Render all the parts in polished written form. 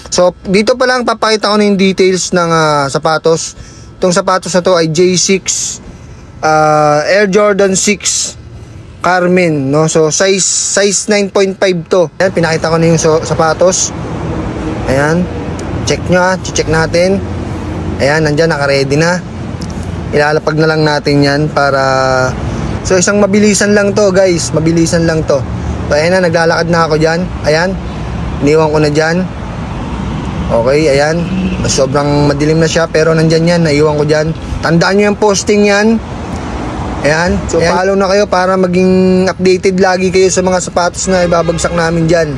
So dito pa lang papakita ko na yung details ng sapatos. Itong sapatos na to ay J6 Air Jordan 6 Carmen, no? So size 9.5 to. Ayan, pinakita ko na yung sapatos. Ayan, check nyo check natin. Ayan, nandyan, naka-ready na. Ilalapag na lang natin yan para... So isang mabilisan lang to guys, mabilisan lang to. So ayan na, naglalakad na ako dyan. Ayan, iniwan ko na dyan. Okay, ayan. Sobrang madilim na siya pero nandyan yan, naiwan ko dyan. Tandaan nyo yung posting yan. Ayan, so ayan, follow na kayo para maging updated lagi kayo sa mga sapatos na ibabagsak namin dyan.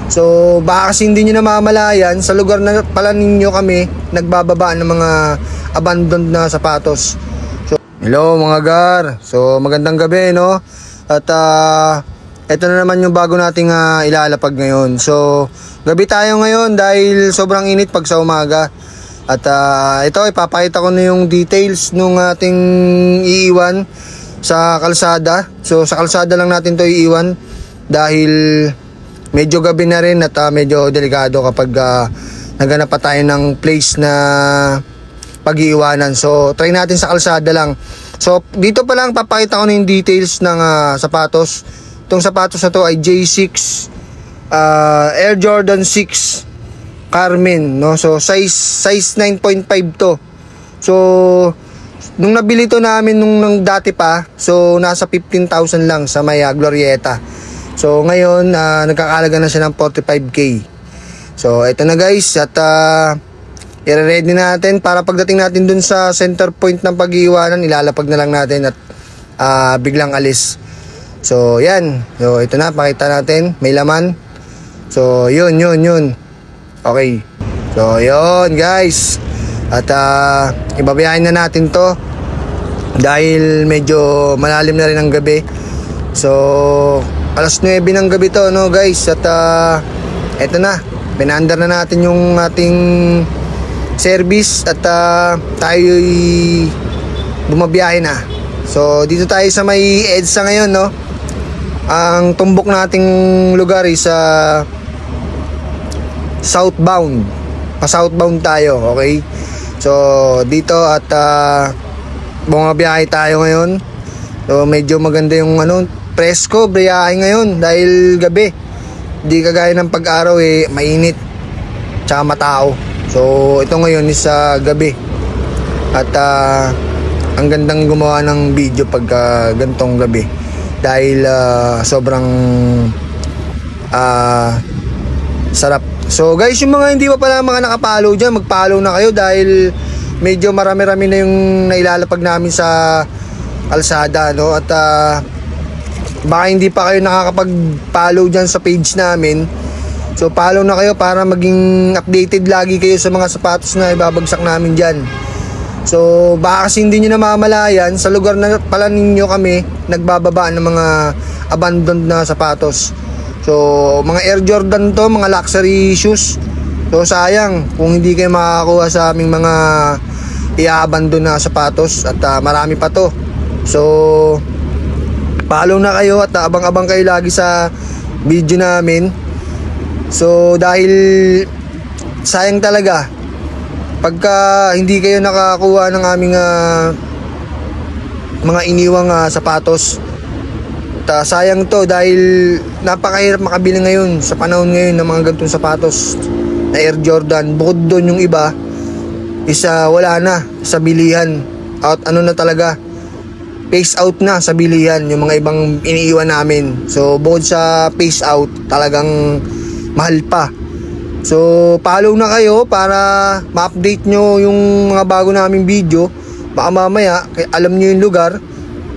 So baka kasi hindi nyo namamalayan, sa lugar na pala ninyo kami nagbababa ng mga abandoned na sapatos. So hello mga gar, so magandang gabi, no? At ito na naman yung bago nating ilalapag ngayon. So gabi tayo ngayon dahil sobrang init pag sa umaga. At ito ipapakita ko na yung details nung ating iiwan sa kalsada. So sa kalsada lang natin to iiwan dahil medyo gabi na rin at medyo delikado kapag naghanap pa tayo ng place na pag-iiwanan. So try natin sa kalsada lang. So dito pa lang papakita ko na yung details ng sapatos. Itong sapatos na to ay J6 Air Jordan 6 Carmen, no? So size 9.5 to. So nung nabili to namin nung dati pa, so nasa 15,000 lang sa may Glorieta. So ngayon nagkakalaga na siya ng 45k. So ito na guys, at i-ready natin para pagdating natin dun sa center point ng pag-iiwanan, ilalapag na lang natin at biglang alis. So yan, so ito na, pakita natin, may laman. So yun. Okay, so yun guys. At ibabayain na natin to dahil medyo malalim na rin ang gabi. So alas 9 ng gabi to, no guys. At eto na, pinandar na natin yung ating service at tayo'y bumabiyahe na. So dito tayo sa may EDSA ngayon, no? Ang tumbok nating lugar is southbound. Pa-southbound tayo, okay? So dito at bumabiyahe tayo ngayon. So medyo maganda yung presko, biyahe ngayon dahil gabi. Hindi kagaya ng pag-araw mainit tsaka matao. So ito ngayon is gabi. At ang gandang gumawa ng video pag gantong gabi dahil sobrang sarap. So guys, yung mga hindi pa pala mga nakapollow dyan, mag-follow na kayo dahil medyo marami-rami na yung nailalapag namin sa kalsada, no? At baka hindi pa kayo nakakapag-follow dyan sa page namin, so follow na kayo para maging updated lagi kayo sa mga sapatos na ibabagsak namin dyan. So baka kasi hindi nyo namamalayan, sa lugar na pala ninyo kami nagbababa ng mga abandoned na sapatos. So mga Air Jordan to, mga luxury shoes. So sayang kung hindi kayo makakakuha sa aming mga i-abandon na sapatos. At marami pa to. So follow na kayo at abang-abang kayo lagi sa video namin. So dahil sayang talaga pagka hindi kayo nakakuha ng aming mga iniwang sapatos. Sayang to dahil napakahirap makabili ngayon sa panahon ngayon ng mga ganitong sapatos na Air Jordan. Bukod doon yung iba isa wala na sa bilihan. At na talaga, phase out na sa bilihan yung mga ibang iniiwan namin. So bukod sa phase out, talagang mahal pa. So follow na kayo para ma-update nyo yung mga bago naming video. Baka mamaya alam nyo yung lugar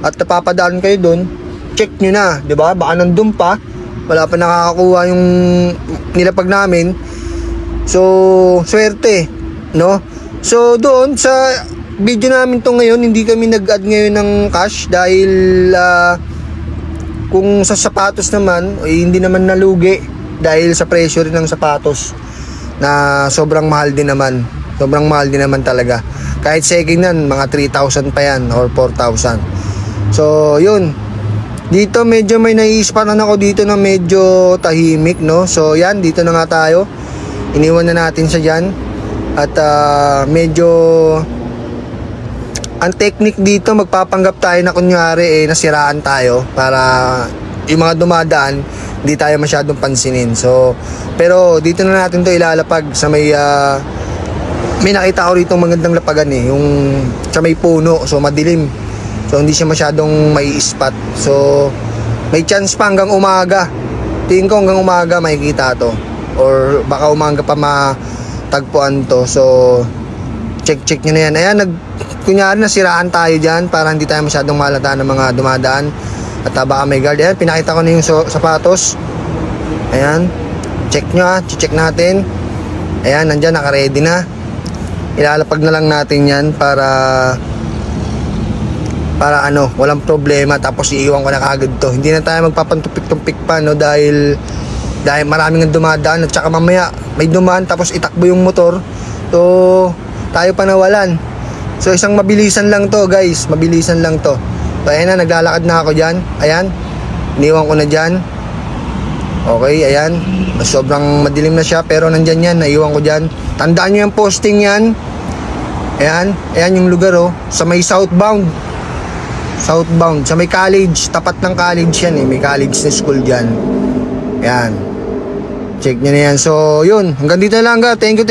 at napapadaan kayo doon, check nyo na, di ba? Baka nandun pa, wala pa nakakakuha yung nilapag namin. So swerte, no? So doon sa video namin to ngayon, hindi kami nag-add ngayon ng cash dahil kung sa sapatos naman hindi naman nalugi dahil sa presyo rin ng sapatos na sobrang mahal din naman. Sobrang mahal din naman talaga. Kahit second hand, mga 3,000 pa yan or 4,000. So yun, dito medyo may naiisparan ako dito na medyo tahimik, no? So yan, dito na nga tayo. iniwan na natin siya dyan. At medyo ang technique dito, magpapanggap tayo na kunyari nasiraan tayo para yung mga dumadaan hindi tayo masyadong pansinin. So pero dito na natin to ilalapag sa may nakita ko rito magandang lapagan yung sa may puno, so madilim, so hindi siya masyadong may spot. So may chance pa hanggang umaga, tingin ko hanggang umaga makikita to, or baka umaga pa matagpuan to. So check nyo na yan. Ayan, kunyari nasiraan tayo dyan para hindi tayo masyadong malata ng mga dumadaan. At baka may guard. Ayan, pinakita ko na yung sapatos. Ayan, check nyo check natin. Ayan, nandyan, naka-ready na. Ilalapag na lang natin yan para walang problema. Tapos iiwan ko na kagad to. Hindi na tayo magpapantumpik-tumpik pa, no, dahil maraming dumadaan. At saka mamaya may dumaan tapos itakbo yung motor, so tayo pa nawalan. So isang mabilisan lang to, guys, mabilisan lang to. So ayan na, naglalakad na ako dyan. Ayan, iniwan ko na dyan. Okay, ayan, sobrang madilim na siya, pero nandyan yan, naiwan ko dyan. Tandaan nyo yung posting yan. Ayan, ayan yung lugar, sa may southbound, sa may college, tapat ng college yan, may college na school dyan. Ayan, check nyo na yan. So yun, hanggang dito na lang, thank you.